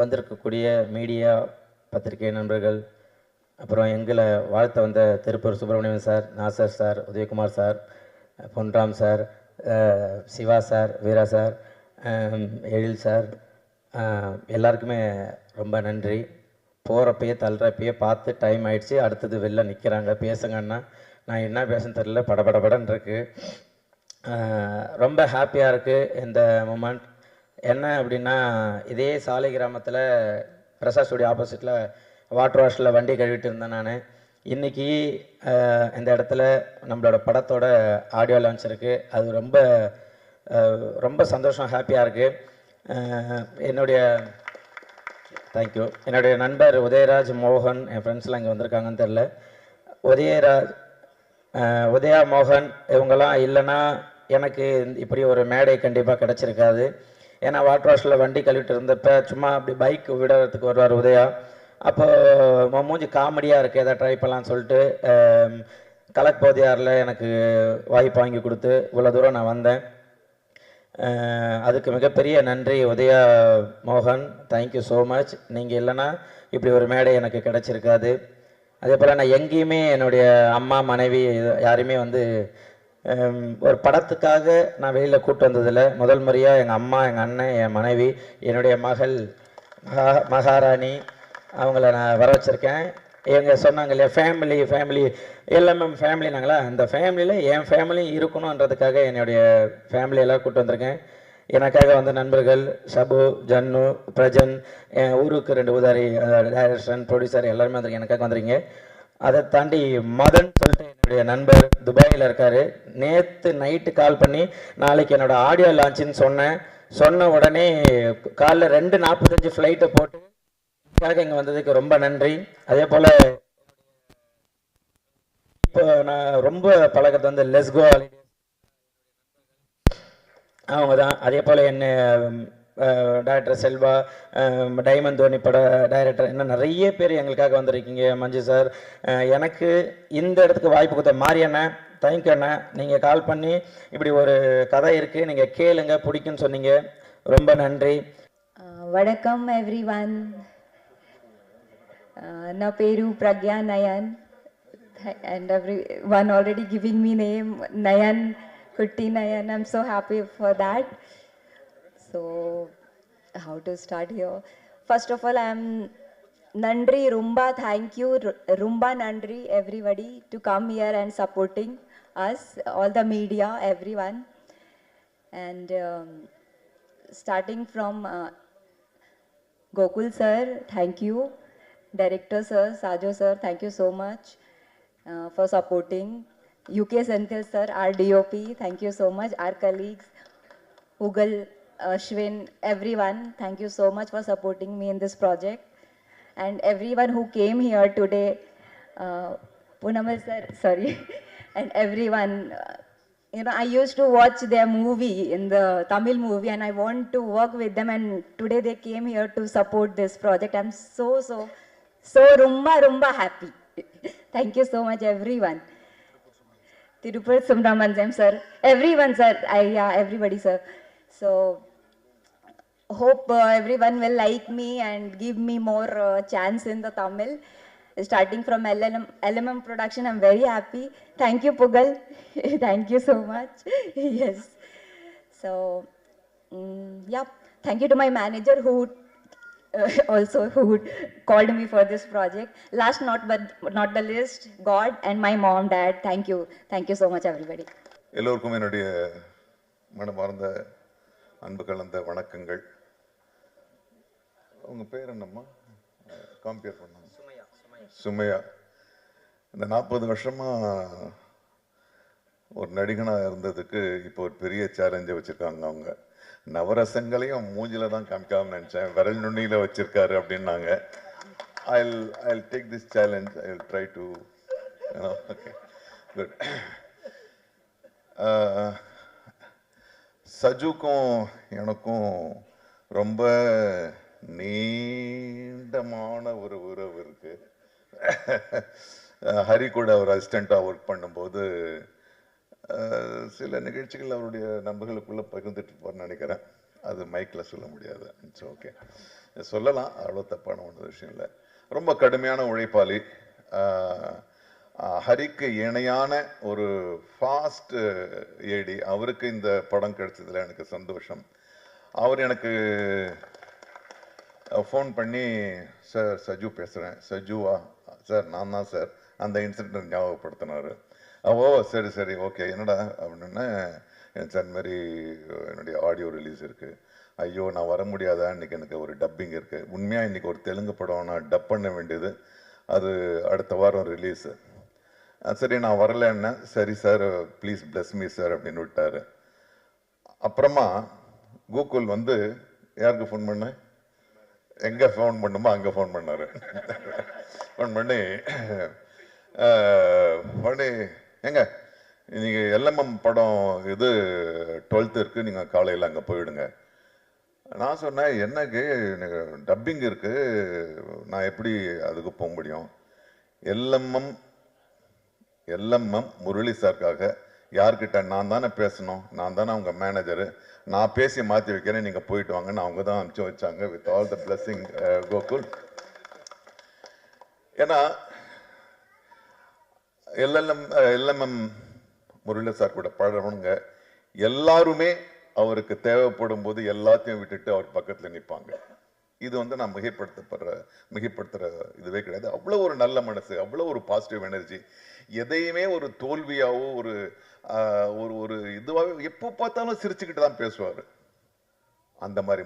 வந்திருக்கக்கூடிய மீடியா பத்திரிகை நண்பர்கள், அப்புறம் எங்களை வாழ்த்த வந்த Tiruppur Subramanian sir, Nassar sir, Udhayakumar sir, Ponram sir, Siva sir, Veera sir, Ezhil sir, எல்லாருக்குமே ரொம்ப நன்றி. போகிறப்பயே தள்ளுறப்பயே பார்த்து டைம் ஆயிடுச்சு, அடுத்தது வெளில நிற்கிறாங்க பேசுங்கன்னா நான் என்ன பேசுன்னு தெரியல, படபடபடன்னு இருக்கு. ரொம்ப ஹாப்பியாக இருக்குது இந்த மூமெண்ட். என்ன அப்படின்னா, இதே சாலை கிராமத்தில் பிரசாத் ஸ்டுடியோ ஆப்போசிட்டில் வாட்டர் வாஷில் வண்டி கழுவிட்டு இருந்தேன் நான். இன்றைக்கி இந்த இடத்துல நம்மளோட படத்தோட ஆடியோ லான்ச் இருக்குது. அது ரொம்ப ரொம்ப சந்தோஷம், ஹாப்பியாக இருக்குது. தேங்க்யூ. என்னுடைய நண்பர் உதயராஜ், மோகன், என் ஃப்ரெண்ட்ஸ்லாம் இங்கே வந்திருக்காங்கன்னு தெரில. உதயா, மோகன் இவங்கெல்லாம் இல்லைன்னா எனக்கு இப்படி ஒரு மேடை கண்டிப்பாக கிடச்சிருக்காது. ஏன்னா வாட்டர் வாஷில் வண்டி கழுவிட்டு இருந்தப்போ சும்மா அப்படி பைக் விடுறதுக்கு வருவார் உதயா. அப்போ மூஞ்சி காமெடியாக இருக்குது, எதாவது ட்ரை பண்ணலான்னு சொல்லிட்டு கலக் போதியாரில் எனக்கு வாய்ப்பு வாங்கி கொடுத்து இவ்வளோ தூரம் நான் வந்தேன். அதுக்கு மிகப்பெரிய நன்றி உதயா, மோகன், தேங்க்யூ ஸோ மச். நீங்கள் இல்லைன்னா இப்படி ஒரு மேடை எனக்கு கிடச்சிருக்காது. அதே போல் நான் எங்கேயுமே என்னுடைய அம்மா, மனைவி யாரையுமே ஒரு படத்துக்காக நான் வெளியில் கூப்பிட்டு வந்ததில்லை. முதல் முறையாக எங்கள் அம்மா, எங்கள் அண்ணன், என் மனைவி, என்னுடைய மகள் மகாராணி அவங்கள நான் வர வச்சுருக்கேன். சொன்னாங்க இல்லையா ஃபேமிலி எல்லாமே ஃபேமிலினாங்களா, அந்த ஃபேமிலியில் என் ஃபேமிலியும் இருக்கணுன்றதுக்காக என்னுடைய ஃபேமிலியெல்லாம் கூப்பிட்டு வந்திருக்கேன். எனக்காக வந்த நண்பர்கள் ஷபு, ஜன்னு, பிரஜன், என் ஊருக்கு 2 உதாரி டைரக்டர், ப்ரொடியூசர் எல்லாருமே வந்திருக்கேன், எனக்காக வந்துருங்க. அதை தாண்டி மதன் சொல்லிட்டு என்னுடைய நண்பர் துபாயில் இருக்கார். நேற்று நைட்டு கால் பண்ணி நாளைக்கு என்னோட ஆடியோ லான்ச்சுன்னு சொன்ன உடனே காலைல 2:45 ஃப்ளைட்டை போட்டு இங்கே வந்ததுக்கு ரொம்ப நன்றி. அதே போல் இப்போ நான் ரொம்ப பழகிறது லெஸ்கோ ஹாலிடேஸ் அவங்க தான். அதே போல் என்ன டைரக்டர் செல்வா, டைமண்ட் தோனி பட டைரக்டர், இன்னும் நிறைய பேர் எங்களுக்காக வந்திருக்கீங்க. மஞ்சு சார், எனக்கு இந்த இடத்துக்கு வாய்ப்பு கொடுத்த மாரியண்ணா, தேங்க்யூ அண்ணா. நீங்கள் கால் பண்ணி இப்படி ஒரு கதை இருக்குது, நீங்கள் கேளுங்க, பிடிக்குன்னு சொன்னீங்க, ரொம்ப நன்றி. வணக்கம் எவ்ரிவன். నా పేరు ప్రజ్ఞా Nayan and everyone already giving me name Nayan, Kutti Nayan. I'm so happy for that. So how to start here? First of all, I'm Nandri Rumba. Thank you Rumba Nandri everybody to come here and supporting us, all the media, everyone. And starting from Gokul sir, thank you. Director sir, Sajo sir, thank you so much for supporting. UK Senthil sir, our DOP, thank you so much. Our colleagues, Ugal, Ashwin, everyone, thank you so much for supporting me in this project. And everyone who came here today, Punamal sir, sorry, and everyone, I used to watch their movie in the Tamil movie and I want to work with them, and today they came here to support this project. I'm so rumba happy. Thank you so much everyone. Tirupur Subramaniam sir, everyone sir, everybody sir. So hope everyone will like me and give me more chance in the Tamil. Starting from LMM production, I'm very happy. Thank you Pugal. Thank you so much. Yes. So yeah, thank you to my manager who also who called me for this project. Last but not the least, God and my mom, dad, thank you so much everybody. எல்லோருக்கும் என்னுடைய மனமார்ந்த அன்பு கலந்த வணக்கங்கள். உங்க பேர் என்னம்மா? Compare பண்ணாங்க. சுமையா. இந்த 40 வருஷமா ஒரு நடிகனாக இருந்ததுக்கு இப்போ ஒரு பெரிய சேலஞ்சை வச்சுருக்காங்க. அவங்க நவரசங்களையும் மூஞ்சில தான் காமிக்காம நினச்சேன், விரல் நுண்ணியில் வச்சுருக்காரு அப்படின்னாங்க. I'll take this challenge. I'll try to, okay, good. சஜுக்கும் எனக்கும் ரொம்ப நீண்டமான ஒரு உறவு இருக்கு. ஹரி கூட அவர் அசிஸ்டண்ட்டாக ஒர்க் பண்ணும்போது சில நிகழ்ச்சிகள் அவருடைய நண்பர்களுக்குள்ள பகிர்ந்துட்டு இருப்பார்னு நினைக்கிறேன். அது மைக்கில் சொல்ல முடியாது. இட்ஸ் ஓகே, சொல்லலாம், அவ்வளோ தப்பான ஒன்று விஷயம் இல்லை. ரொம்ப கடுமையான உழைப்பாளி. ஹரிக்கு இணையான ஒரு ஃபாஸ்ட் ஏடி. அவருக்கு இந்த படம் கிடைச்சதுல எனக்கு சந்தோஷம். அவர் எனக்கு ஃபோன் பண்ணி, சார் சஜு பேசுகிறேன். சஜுவா சார்? நான் தான் சார். அந்த இன்சிடென்ட் ஞாபகப்படுத்தினார். ஓ சரி சரி ஓகே, என்னடா அப்படின்னா, சார் இந்த மாதிரி என்னுடைய ஆடியோ ரிலீஸ் இருக்குது. ஐயோ நான் வர முடியாதா, இன்றைக்கி எனக்கு ஒரு டப்பிங் இருக்குது. உண்மையாக இன்றைக்கி ஒரு தெலுங்கு படம் நான் டப் பண்ண வேண்டியது, அது அடுத்த வாரம் ரிலீஸு. சரி நான் வரலன்னா, சரி sir please plus me sir அப்படின்னு விட்டார். அப்புறமா கூகுள் வந்து யாருக்கு ஃபோன் பண்ண, எங்கே ஃபோன் பண்ணுமோ அங்கே ஃபோன் பண்ணார். ஃபோன் பண்ணி எங்க நீங்கள் எல்எம்எம் படம் இது 12th இருக்குது, நீங்கள் காலையில் அங்கே போயிடுங்க. நான் சொன்னேன், என்னக்கு எனக்கு டப்பிங் இருக்குது, நான் எப்படி அதுக்கு போக முடியும்? எல்எம்எம் முரளி சார்க்காக யார்கிட்ட? நான் தானே பேசணும், நான் தானே அவங்க மேனேஜரு, நான் பேசி மாற்றி வைக்கிறேன், நீங்கள் போயிட்டு வாங்கன்னு அவங்க தான் அனுப்பிச்சு வச்சாங்க. With all the blessing Gokul. ஏன்னா எல்எம்எம் முரளி சார் கூட பழகிறவங்க எல்லாருமே அவருக்கு தேவைப்படும் போது எல்லாத்தையும் விட்டுட்டு அவர் பக்கத்தில் நிற்பாங்க. இது வந்து நான் மிகைப்படுத்துகிற இதுவே கிடையாது. அவ்வளோ ஒரு நல்ல மனசு, அவ்வளோ ஒரு பாசிட்டிவ் எனர்ஜி. எதையுமே ஒரு தோல்வியாவோ ஒரு ஒரு இதுவாகவே எப்போ பார்த்தாலும் சிரிச்சுக்கிட்டு தான் பேசுவார். அந்த மாதிரி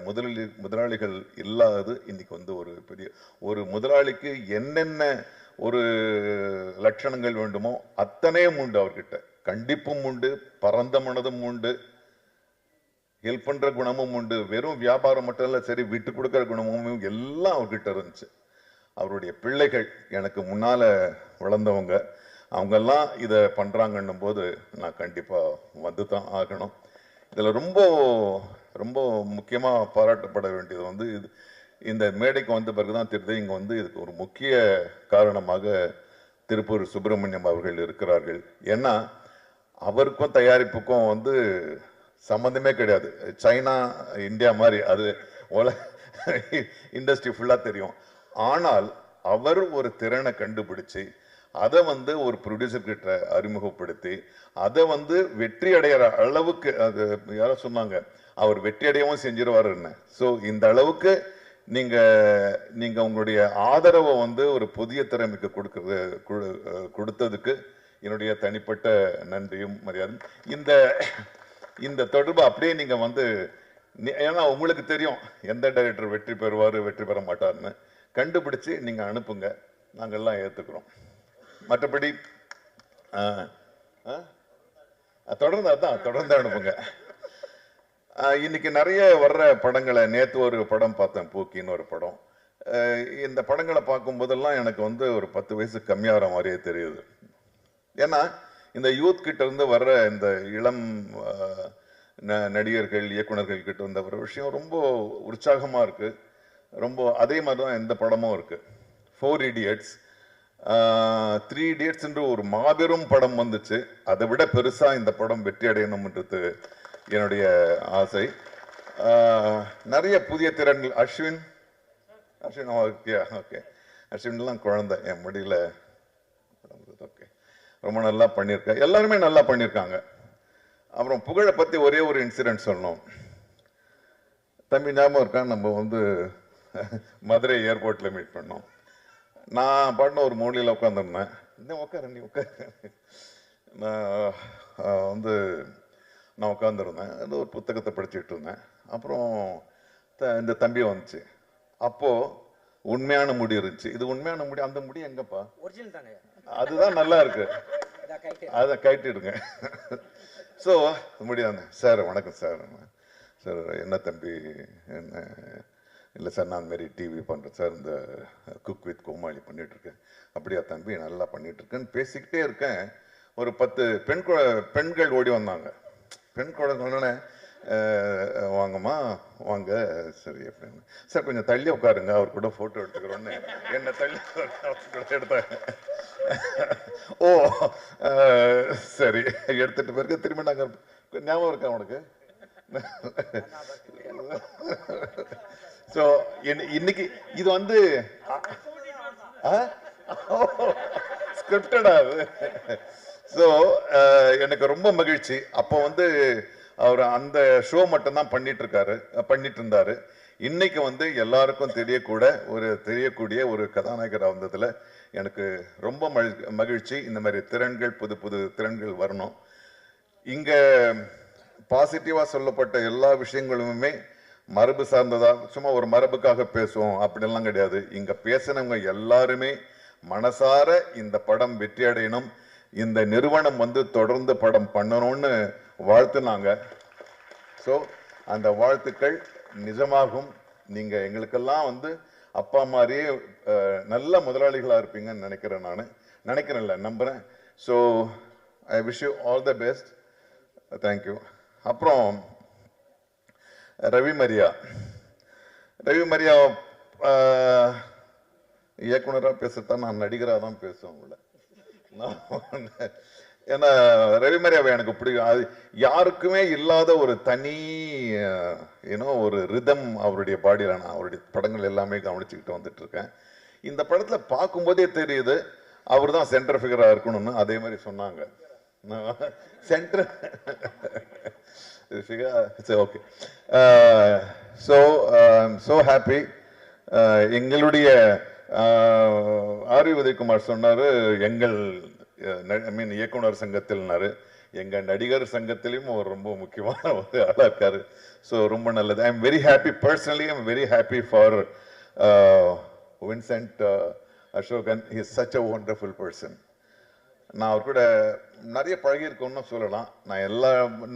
முதலாளிகள் இல்லாதது இன்னைக்கு வந்து ஒரு பெரிய ஒரு முதலாளிக்கு என்னென்ன ஒரு லட்சணங்கள் வேண்டுமோ அத்தனையும் உண்டு அவர்கிட்ட. கண்டிப்பும் உண்டு, பரந்த மனதும் உண்டு, ஹெல்ப் பண்ற குணமும் உண்டு. வெறும் வியாபாரம் மட்டும் இல்ல, சரி விட்டு கொடுக்கிற குணமும் எல்லாம் அவர்கிட்ட இருந்துச்சு. அவருடைய பிள்ளைகள் எனக்கு முன்னால வளர்ந்தவங்க, அவங்கெல்லாம் இதை பண்றாங்கன்னும் போது நான் கண்டிப்பா வந்து தான் ஆகணும். இதுல ரொம்ப ரொம்ப முக்கியமா பாராட்டப்பட வேண்டியது வந்து இந்த மேடைக்கு வந்த பிறகுதான் தெரியுது, இங்க வந்து இதுக்கு ஒரு முக்கிய காரணமாக திருப்பூர் சுப்பிரமணியம் அவர்கள் இருக்கிறார்கள். ஏன்னா அவருக்கும் தயாரிப்புக்கும் வந்து சம்பந்தமே கிடையாது. சைனா இந்தியா மாதிரி அது இண்டஸ்ட்ரி ஃபுல்லா தெரியும். ஆனால் அவர் ஒரு திறனை கண்டுபிடிச்சு அதை வந்து ஒரு ப்ரொடியூசர் கிட்ட அறிமுகப்படுத்தி அதை வந்து வெற்றி அடைகிற அளவுக்கு, அது யாரோ சொன்னாங்க அவர் வெற்றி அடையவும் செஞ்சிருவாருன்னு. ஸோ இந்த அளவுக்கு நீங்க உங்களுடைய ஆதரவை வந்து ஒரு புதிய திறமைக்கு கொடுத்ததுக்கு என்னுடைய தனிப்பட்ட நன்றியும் மரியாதை. இந்த தொடர்பு அப்படியே நீங்க வந்து, ஏன்னா உங்களுக்கு தெரியும் எந்த டைரக்டர் வெற்றி பெறுவாரு வெற்றி பெற மாட்டார்னு, கண்டுபிடிச்சு நீங்க அனுப்புங்க, நாங்கெல்லாம் ஏத்துக்கிறோம். மற்றபடி தொடர்ந்து அனுப்புங்க. இன்னைக்கு நிறைய வர்ற படங்களை, நேத்து ஒரு படம் பார்த்தேன், பூக்கின்னு ஒரு படம். இந்த படங்களை பார்க்கும் போதெல்லாம் எனக்கு வந்து ஒரு 10 வயசு கம்மியாகிற மாதிரியே தெரியுது. ஏன்னா இந்த யூத் கிட்ட இருந்து வர்ற இந்த இளம் நடிகர்கள் இயக்குனர்கள் கிட்ட இருந்த ஒரு விஷயம் ரொம்ப உற்சாகமா இருக்கு. ரொம்ப அதே மாதிரி தான் இந்த படமும் இருக்கு. 4 Idiots, 3 Idiots என்று ஒரு மாபெரும் படம் வந்துச்சு. அதை விட பெருசா இந்த படம் வெற்றி அடையணும்ன்றது என்னுடைய ஆசை. நிறைய புதிய திறன்கள். அஸ்வின் ஓகே, அஸ்வின்லாம் குழந்தை என் முடியல. ஓகே, ரொம்ப நல்லா பண்ணியிருக்கேன், எல்லாருமே நல்லா பண்ணியிருக்காங்க. அப்புறம் புகழை பற்றி ஒரே ஒரு இன்சிடென்ட் சொல்லணும். தம்பி ஞாபகம் இருக்கான், நம்ம வந்து மதுரை ஏர்போர்ட்டில் மீட் பண்ணோம். நான் பாட்டின ஒரு மூலையில் உட்காந்துருந்தேன். இன்னும் உட்கார நீ உட்கார நான் உட்காந்துருந்தேன். அது ஒரு புத்தகத்தை படிச்சுட்டு இருந்தேன். அப்புறம் இந்த தம்பி வந்துச்சு. அப்போது உண்மையான முடி இருந்துச்சு. இது உண்மையான முடி. அந்த முடி எங்கப்பா? அதுதான் நல்லா இருக்கு, அதை கைட்டிடுங்க. ஸோ முடியாது. சார் வணக்கம் சார். சார் என்ன தம்பி, என்ன இல்லை சார், நான் மாரி டிவி பண்ணுறேன் சார், இந்த குக் வித் கோமாளி பண்ணிகிட்ருக்கேன். அப்படியா தம்பி, நல்லா பண்ணிகிட்ருக்கேன்னு பேசிக்கிட்டே இருக்கேன். ஒரு 10 பெண்கள் ஓடி வந்தாங்க. பெண் குழந்தை வாங்கம்மா வாங்க, சரி அப்படின்னு. சார் கொஞ்சம் தள்ளி உட்காருங்க, அவர் கூட ஃபோட்டோ எடுத்துக்கிறோன்னு என்ன தள்ளி எடுத்தாங்க. ஓ சரி, எடுத்துட்டு பிறகு திரும்பி நாங்கள், ஞாபகம் இருக்கா உனக்கு? ஸோ இன்னைக்கு இது வந்து ஸ்கிரிப்டடா அது. ஸோ எனக்கு ரொம்ப மகிழ்ச்சி. அப்போ வந்து அவர் அந்த ஷோ மட்டும்தான் பண்ணிட்டு இருந்தாரு. இன்னைக்கு வந்து எல்லாருக்கும் தெரியக்கூடிய ஒரு கதாநாயகராக வந்ததுல எனக்கு ரொம்ப மகிழ்ச்சி. இந்த மாதிரி திறன்கள், புது புது திறன்கள் வரணும். இங்க பாசிட்டிவா சொல்லப்பட்ட எல்லா விஷயங்களுமே மரபு சார்ந்ததா, சும்மா ஒரு மரபுக்காக பேசுவோம் அப்படிலாம் கிடையாது. இங்க பேசினவங்க எல்லாருமே மனசார இந்த படம் வெற்றி அடையணும், இந்த நிறுவனம் வந்து தொடர்ந்து படம் பண்ணணும்னு வாழ்த்துனாங்க. ஸோ அந்த வாழ்த்துக்கள் நிஜமாகும். நீங்க எங்களுக்கெல்லாம் வந்து அப்பா மாதிரியே நல்ல முதலாளிகளா இருப்பீங்கன்னு நம்புறேன். So I wish you all the best. Thank you. அப்புறம் ரவி மரியா இயக்குனராக பேசத்தான், நான் நடிகராக தான் பேசுவேன். ஏன்னா ரவி மரியாவை எனக்கு பிடிக்கும். அது யாருக்குமே இல்லாத ஒரு தனி ஒரு ரிதம் அவருடைய பாடியில். நான் அவருடைய படங்கள் எல்லாமே கவனிச்சுக்கிட்டு வந்துட்டு இருக்கேன். இந்த படத்துல பார்க்கும்போதே தெரியுது அவர் தான் சென்டர் ஃபிகரா இருக்கணும்னு. அதே மாதிரி சொன்னாங்க. Centre okay. So happy. எங்களுடைய ஆர் வி உதயகுமார் சொன்னாரு, எங்கள் இயக்குனர் சங்கத்தில்னாரு. எங்க நடிகர் சங்கத்திலையும் ஒரு ரொம்ப முக்கியமான ஒரு ஆளா இருக்காரு. ஸோ ரொம்ப நல்லது. I am very happy. Personally I am very happy for Vincent Ashokan. He is such a wonderful person. நான் அவர் கூட நிறைய பழகியிருக்கோம்னு சொல்லலாம்.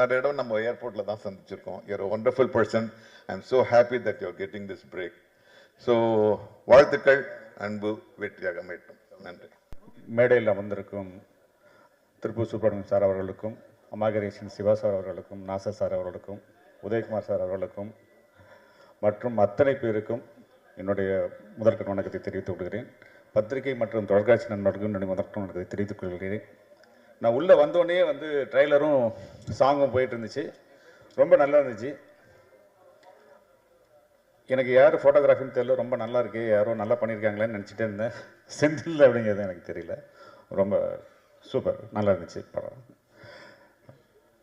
நிறைய இடம் நம்ம ஏர்போர்ட்ல தான் சந்திச்சிருக்கோம். You are a wonderful person. I am so happy that you are getting this break. So வாழ்த்துக்கள். அன்பு வெற்றியாக அமையட்டும். நன்றி. மேடையில் வந்திருக்கும் திருப்பூர் சுப்பிரமணியம் சார் அவர்களுக்கும், அமாகரேஷன் சிவா சார் அவர்களுக்கும், நாசர் சார் அவர்களுக்கும், உதயகுமார் சார் அவர்களுக்கும் மற்றும் அத்தனை பேருக்கும் என்னுடைய முதற்கண் வணக்கத்தை தெரிவித்துக் கொள்கிறேன். பத்திரிகை மற்றும் தொலைக்காட்சி நண்பர்களுக்கும் என்னுடைய முதற்கண் வணக்கத்தை தெரிவித்துக் கொள்கிறேன். நான் உள்ளே வந்தோடனே வந்து ட்ரெய்லரும் சாங்கும் போயிட்டு இருந்துச்சு. ரொம்ப நல்லா இருந்துச்சு. எனக்கு யார் ஃபோட்டோகிராஃபின்னு தெரியல, ரொம்ப நல்லா இருக்கு, யாரோ நல்லா பண்ணியிருக்காங்களேன்னு நினச்சிட்டே இருந்தேன். செந்தில் அப்படிங்கிறது எனக்கு தெரியல. ரொம்ப சூப்பர், நல்லா இருந்துச்சு படம்.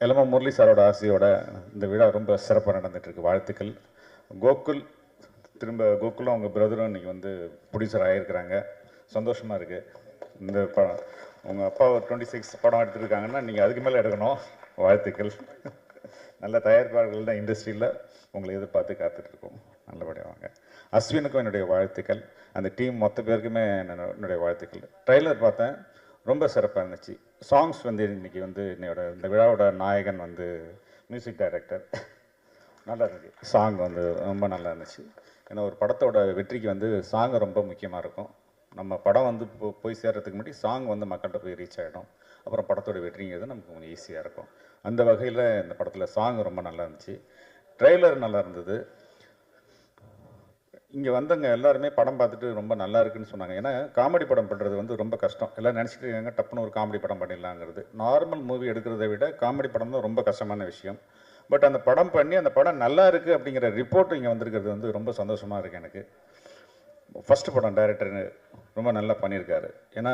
எல்லாமே முரளி சாரோட ஆசையோட இந்த விழா ரொம்ப சிறப்பாக நடந்துகிட்ருக்கு. வாழ்த்துக்கள். கோகுலும் அவங்க பிரதரும் இன்றைக்கி வந்து ப்ரொடியூசர் ஆகியிருக்கிறாங்க. சந்தோஷமாக இருக்குது. இந்த படம் உங்கள் அப்பா ஒரு 26 படம் எடுத்துருக்காங்கன்னா நீங்கள் அதுக்கு மேலே எடுக்கணும். வாழ்த்துக்கள். நல்ல தயாரிப்பாளர்கள் தான் இண்டஸ்ட்ரியில் உங்களை எதிர்பார்த்து காத்துட்ருக்கோம். நல்லபடியாக வாங்க. அஸ்வினுக்கும் என்னுடைய வாழ்த்துக்கள். அந்த டீம் மொத்த பேருக்குமே என்னுடைய வாழ்த்துக்கள். ட்ரெய்லர் பார்த்தேன், ரொம்ப சிறப்பாக இருந்துச்சு. சாங்ஸ் வந்து இன்றைக்கி வந்து இந்த விழாவோட நாயகன் வந்து மியூசிக் டைரக்டர். நல்லா இருந்துச்சு. சாங் வந்து ரொம்ப நல்லா இருந்துச்சு. ஏன்னா ஒரு படத்தோட வெற்றிக்கு வந்து சாங் ரொம்ப முக்கியமாக இருக்கும். நம்ம படம் வந்து போய் சேர்றதுக்கு முன்னாடி சாங் வந்து மக்கள்கிட்ட போய் ரீச் ஆகிடும். அப்புறம் படத்தோட வெற்றிங்கிறது நமக்கு கொஞ்சம் ஈஸியாக இருக்கும். அந்த வகையில் இந்த படத்தில் சாங் ரொம்ப நல்லா இருந்துச்சு. ட்ரெய்லர் நல்லா இருந்தது. இங்கே வந்தவங்க எல்லாருமே படம் பார்த்துட்டு ரொம்ப நல்லா இருக்குன்னு சொன்னாங்க. ஏன்னா காமெடி படம் பண்ணுறது வந்து ரொம்ப கஷ்டம். எல்லாம் நினச்சிட்டு இருக்காங்க டப்புன்னு ஒரு காமெடி படம் பண்ணிடலாங்கிறது. நார்மல் மூவி எடுக்கிறத விட காமெடி படம் தான் ரொம்ப கஷ்டமான விஷயம். பட் அந்த படம் பண்ணி அந்த படம் நல்லா இருக்குது அப்படிங்கிற ரிப்போர்ட் இங்கே வந்திருக்கிறது வந்து ரொம்ப சந்தோஷமாக இருக்குது எனக்கு. ஃபஸ்ட்டு படம் டைரக்டர் ரொம்ப நல்லா பண்ணியிருக்காரு. ஏன்னா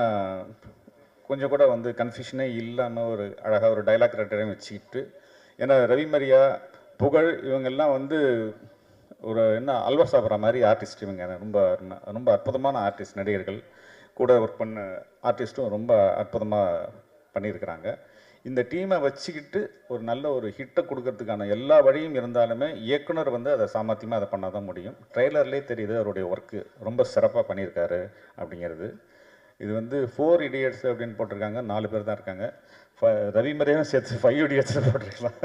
கொஞ்சம் கூட வந்து கன்ஃபியூஷனே இல்லாமல் ஒரு அழகாக ஒரு டைலாக் ரைட்டரையும் வச்சுக்கிட்டு, ஏன்னா ரவி மரியா, புகழ் இவங்கெல்லாம் வந்து ஒரு அல்வா சாப்பிட்ற மாதிரி ஆர்டிஸ்ட். இவங்க ரொம்ப ரொம்ப அற்புதமான ஆர்டிஸ்ட், நடிகர்கள். கூட ஒர்க் பண்ண ஆர்டிஸ்ட்டும் ரொம்ப அற்புதமாக பண்ணியிருக்கிறாங்க. இந்த டீமை வச்சுக்கிட்டு ஒரு நல்ல ஒரு ஹிட்டை கொடுக்கறதுக்கான எல்லா வழியும் இருந்தாலுமே இயக்குனர் வந்து அதை சாமர்த்தியமாக அதை பண்ணால் தான் முடியும். ட்ரெய்லர்லேயே தெரியுது அவருடைய ஒர்க்கு ரொம்ப சிறப்பாக பண்ணியிருக்காரு அப்படிங்கிறது. இது வந்து 4 இடியட்ஸ் அப்படின்னு போட்டிருக்காங்க. 4 பேர் தான் இருக்காங்க. ரவி மரியாவும் சேர்த்து 5 இடியட்ஸ் போட்டிருக்கலாம்.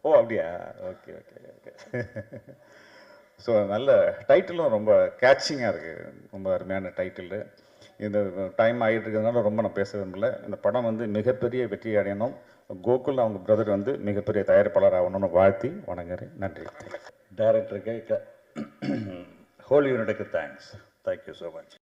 ஓ அப்படியா? Okay okay okay. ஸோ நல்ல டைட்டிலும் ரொம்ப கேட்சிங்காக இருக்குது. ரொம்ப அருமையான டைட்டில். இந்த டைம் ஆகிட்டு இருக்கிறதுனால ரொம்ப நான் பேச விரும்பல. இந்த படம் வந்து மிகப்பெரிய வெற்றி அடையணும். கோகுல் அவங்க பிரதர் வந்து மிகப்பெரிய தயாரிப்பாளர் ஆகணும்னு வாழ்த்தி வணங்குறேன். நன்றி. டைரக்டருக்கு ஹோல் யூனிட்டுக்கு தேங்க்ஸ். Thank you so much.